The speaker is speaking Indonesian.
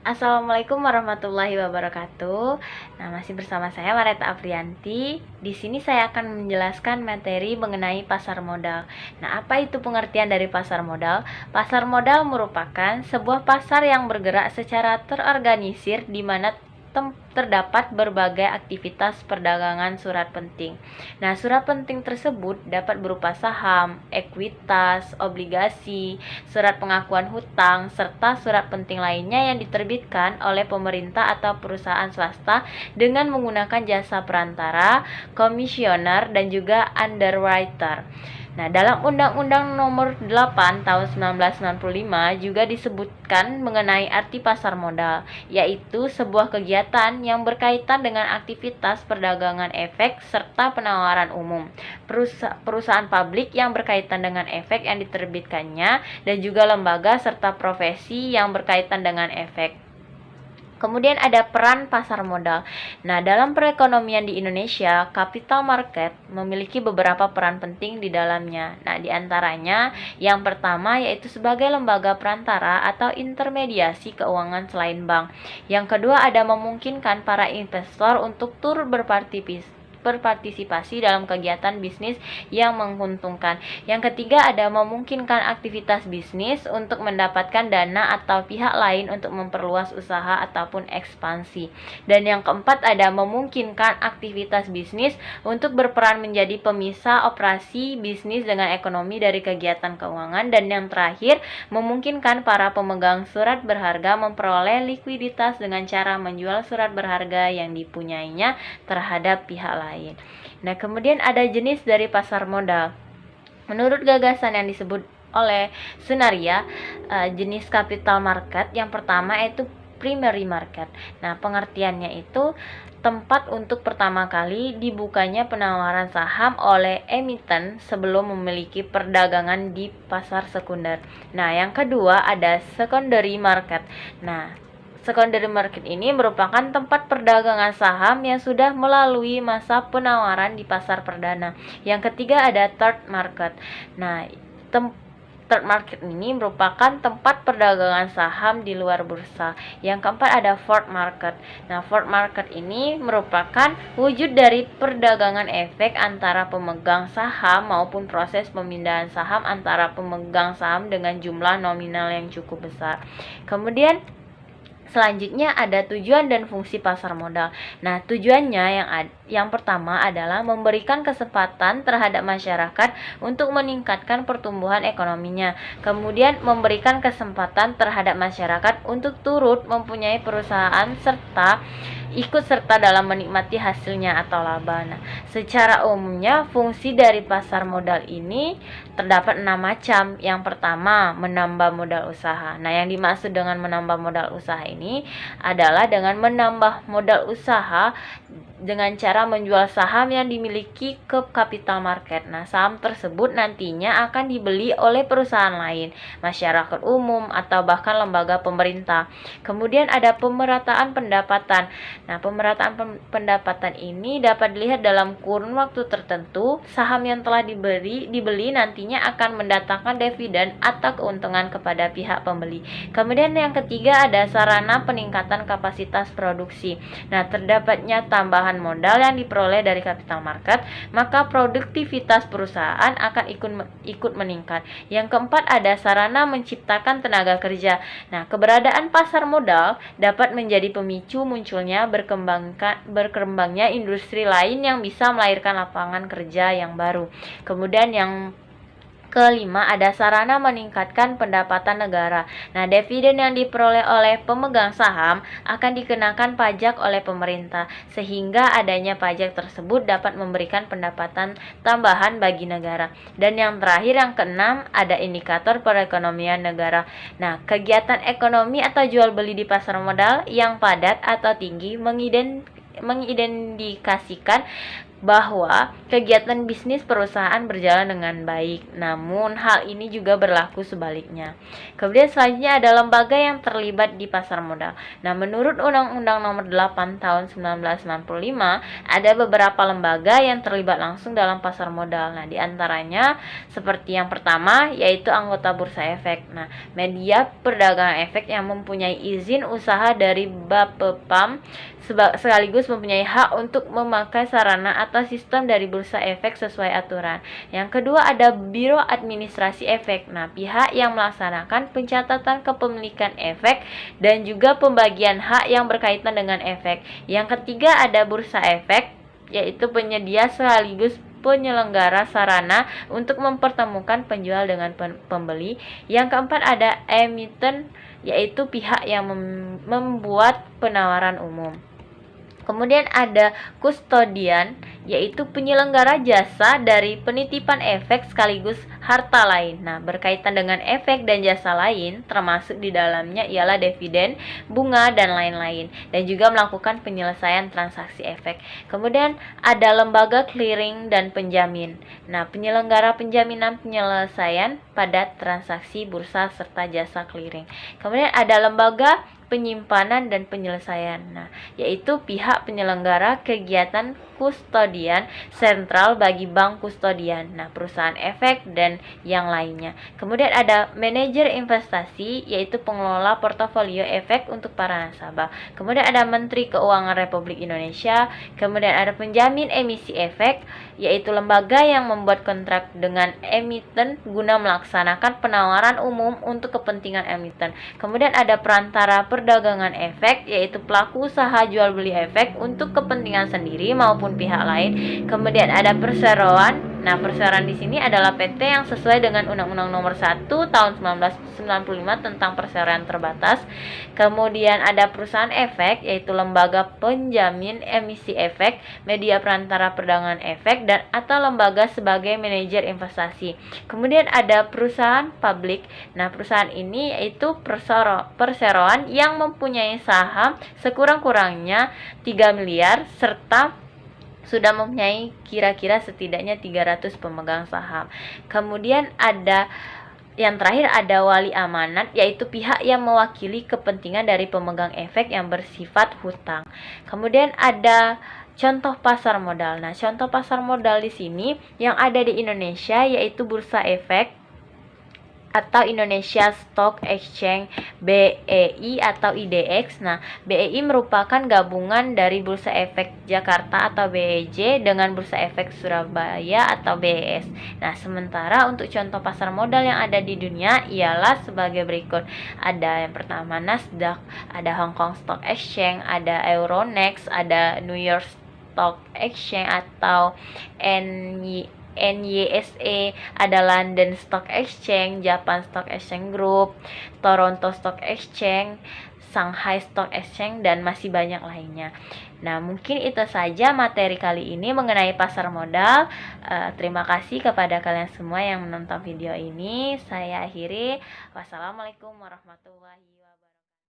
Assalamualaikum warahmatullahi wabarakatuh. Nah, masih bersama saya Mareta Aprianti. Di sini saya akan menjelaskan materi mengenai pasar modal. Nah, apa itu pengertian dari pasar modal? Pasar modal merupakan sebuah pasar yang bergerak secara terorganisir di mana terdapat berbagai aktivitas perdagangan surat penting. Nah, surat penting tersebut dapat berupa saham, ekuitas, obligasi, surat pengakuan hutang, serta surat penting lainnya yang diterbitkan oleh pemerintah atau perusahaan swasta dengan menggunakan jasa perantara, komisioner, dan juga underwriter. Nah, dalam Undang-Undang Nomor 8 Tahun 1995 juga disebutkan mengenai arti pasar modal, yaitu sebuah kegiatan yang berkaitan dengan aktivitas perdagangan efek serta penawaran umum. Perusahaan publik yang berkaitan dengan efek yang diterbitkannya dan juga lembaga serta profesi yang berkaitan dengan efek. Kemudian ada peran pasar modal. Nah, dalam perekonomian di Indonesia, capital market memiliki beberapa peran penting di dalamnya. Nah, di antaranya yang pertama yaitu sebagai lembaga perantara atau intermediasi keuangan selain bank. Yang kedua ada memungkinkan para investor untuk turut berpartisipasi dalam kegiatan bisnis yang menguntungkan. Yang ketiga ada memungkinkan aktivitas bisnis untuk mendapatkan dana atau pihak lain untuk memperluas usaha ataupun ekspansi. Dan yang keempat ada memungkinkan aktivitas bisnis untuk berperan menjadi pemisah operasi bisnis dengan ekonomi dari kegiatan keuangan. Dan yang terakhir memungkinkan para pemegang surat berharga memperoleh likuiditas dengan cara menjual surat berharga yang dipunyainya terhadap pihak lain. Nah, kemudian ada jenis dari pasar modal. Menurut gagasan yang disebut oleh Sunaria, jenis capital market yang pertama yaitu primary market. Nah, pengertiannya itu tempat untuk pertama kali dibukanya penawaran saham oleh emiten sebelum memiliki perdagangan di pasar sekunder. Nah, yang kedua ada secondary market. Nah, secondary market ini merupakan tempat perdagangan saham yang sudah melalui masa penawaran di pasar perdana. Yang ketiga ada third market. Nah, third market ini merupakan tempat perdagangan saham di luar bursa. Yang keempat ada fourth market. Nah, fourth market ini merupakan wujud dari perdagangan efek antara pemegang saham maupun proses pemindahan saham antara pemegang saham dengan jumlah nominal yang cukup besar. Kemudian selanjutnya ada tujuan dan fungsi pasar modal. Nah, tujuannya yang pertama adalah memberikan kesempatan terhadap masyarakat untuk meningkatkan pertumbuhan ekonominya. Kemudian memberikan kesempatan terhadap masyarakat untuk turut mempunyai perusahaan serta ikut serta dalam menikmati hasilnya atau laba. Nah, secara umumnya fungsi dari pasar modal ini terdapat 6 macam. Yang pertama, menambah modal usaha. Nah, yang dimaksud dengan menambah modal usaha ini adalah dengan menambah modal usaha dengan cara menjual saham yang dimiliki ke capital market. Nah, saham tersebut nantinya akan dibeli oleh perusahaan lain, masyarakat umum, atau bahkan lembaga pemerintah. Kemudian ada pemerataan pendapatan. Nah, pemerataan pendapatan ini dapat dilihat dalam kurun waktu tertentu. Saham yang telah dibeli nantinya akan mendatangkan dividen atau keuntungan kepada pihak pembeli. Kemudian yang ketiga ada sarana peningkatan kapasitas produksi. Nah, terdapatnya tambahan modal yang diperoleh dari capital market, maka produktivitas perusahaan akan ikut meningkat. Yang keempat ada sarana menciptakan tenaga kerja. Nah, keberadaan pasar modal dapat menjadi pemicu munculnya berkembangnya industri lain yang bisa melahirkan lapangan kerja yang baru. Kemudian yang kelima ada sarana meningkatkan pendapatan negara. Nah, dividen yang diperoleh oleh pemegang saham akan dikenakan pajak oleh pemerintah, sehingga adanya pajak tersebut dapat memberikan pendapatan tambahan bagi negara. Dan yang terakhir yang keenam ada indikator perekonomian negara. Nah, kegiatan ekonomi atau jual beli di pasar modal yang padat atau tinggi mengindikasikan bahwa kegiatan bisnis perusahaan berjalan dengan baik. Namun hal ini juga berlaku sebaliknya. Kemudian selanjutnya ada lembaga yang terlibat di pasar modal. Nah, menurut Undang-Undang Nomor 8 Tahun 1995, ada beberapa lembaga yang terlibat langsung dalam pasar modal. Nah, di antaranya seperti yang pertama yaitu anggota Bursa Efek. Nah, media perdagangan efek yang mempunyai izin usaha dari Bapepam sekaligus mempunyai hak untuk memakai sarana atau sistem dari Bursa Efek sesuai aturan. Yang kedua ada Biro Administrasi Efek. Nah, pihak yang melaksanakan pencatatan kepemilikan efek dan juga pembagian hak yang berkaitan dengan efek. Yang ketiga ada Bursa Efek, yaitu penyedia sekaligus penyelenggara sarana untuk mempertemukan penjual dengan pembeli. Yang keempat ada emiten, yaitu pihak yang membuat penawaran umum. Kemudian ada kustodian, yaitu penyelenggara jasa dari penitipan efek sekaligus harta lain. Nah, berkaitan dengan efek dan jasa lain, termasuk di dalamnya ialah dividen, bunga, dan lain-lain, dan juga melakukan penyelesaian transaksi efek. Kemudian ada lembaga clearing dan penjamin. Nah, penyelenggara penjaminan penyelesaian pada transaksi bursa serta jasa clearing. Kemudian ada lembaga penyimpanan dan penyelesaian. Nah, yaitu pihak penyelenggara kegiatan kustodian sentral bagi bank kustodian, nah perusahaan efek dan yang lainnya. Kemudian ada manajer investasi, yaitu pengelola portofolio efek untuk para nasabah. Kemudian ada Menteri Keuangan Republik Indonesia. Kemudian ada penjamin emisi efek, yaitu lembaga yang membuat kontrak dengan emiten guna melaksanakan penawaran umum untuk kepentingan emiten. Kemudian ada perantara perdagangan efek, yaitu pelaku usaha jual beli efek untuk kepentingan sendiri maupun pihak lain. Kemudian ada perseroan. Nah, perseroan di sini adalah PT yang sesuai dengan Undang-Undang Nomor 1 Tahun 1995 tentang perseroan terbatas. Kemudian ada perusahaan efek, yaitu lembaga penjamin emisi efek, media perantara perdagangan efek, dan atau lembaga sebagai manajer investasi. Kemudian ada perusahaan publik. Nah, perusahaan ini yaitu perseroan yang mempunyai saham sekurang-kurangnya 3 miliar serta sudah mempunyai kira-kira setidaknya 300 pemegang saham. Kemudian ada yang terakhir ada wali amanat, yaitu pihak yang mewakili kepentingan dari pemegang efek yang bersifat hutang. Kemudian ada contoh pasar modal. Nah, contoh pasar modal di sini yang ada di Indonesia yaitu Bursa Efek atau Indonesia Stock Exchange, BEI atau IDX. Nah, BEI merupakan gabungan dari Bursa Efek Jakarta atau BEJ dengan Bursa Efek Surabaya atau BES. Nah, sementara untuk contoh pasar modal yang ada di dunia ialah sebagai berikut. Ada yang pertama Nasdaq, ada Hong Kong Stock Exchange, ada Euronext, ada New York Stock Exchange atau NYSE, ada London Stock Exchange, Japan Stock Exchange Group, Toronto Stock Exchange, Shanghai Stock Exchange, dan masih banyak lainnya. Nah, mungkin itu saja materi kali ini mengenai pasar modal. Terima kasih kepada kalian semua yang menonton video ini. Saya akhiri. Wassalamualaikum warahmatullahi wabarakatuh.